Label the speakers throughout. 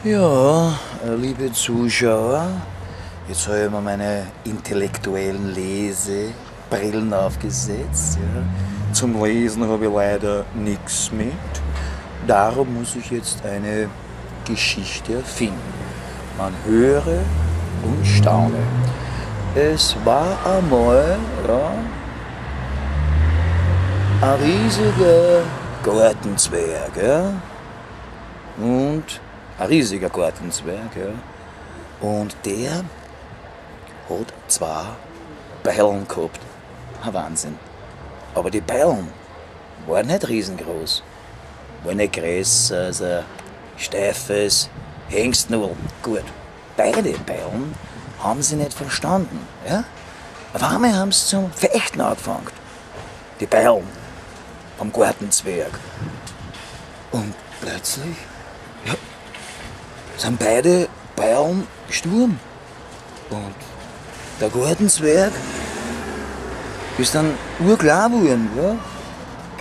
Speaker 1: Ja, liebe Zuschauer, jetzt habe ich mir meine intellektuellen Lesebrillen aufgesetzt. Ja. Zum Lesen habe ich leider nichts mit. Darum muss ich jetzt eine Geschichte erfinden. Man höre und staune. Es war einmal ein riesiger Gartenzwerg. Ja? Und ein riesiger Gartenzwerg. Ja? Und der hat zwei Beilen gehabt. Ein Wahnsinn. Aber die Beilen waren nicht riesengroß. Waren nicht größer als ein steifes Hengstnudel. Gut, beide Beilen haben sie nicht verstanden. Ja? Auf einmal haben sie zum Fechten angefangen. Die Beilen vom Gartenzwerg. Und plötzlich sind beide Beilen gestorben. Und der Gartenzwerg ist dann urklar geworden. Ja?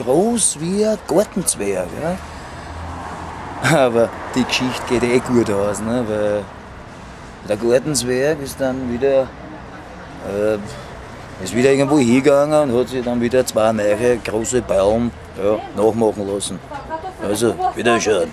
Speaker 1: Groß wie ein Gartenzwerg. Ja? Aber die Geschichte geht eh gut aus, ne? Weil der Gartenzwerg ist dann wieder, irgendwo hingegangen und hat sich dann wieder zwei neue große Beilen nachmachen lassen. Also, wiederschauen.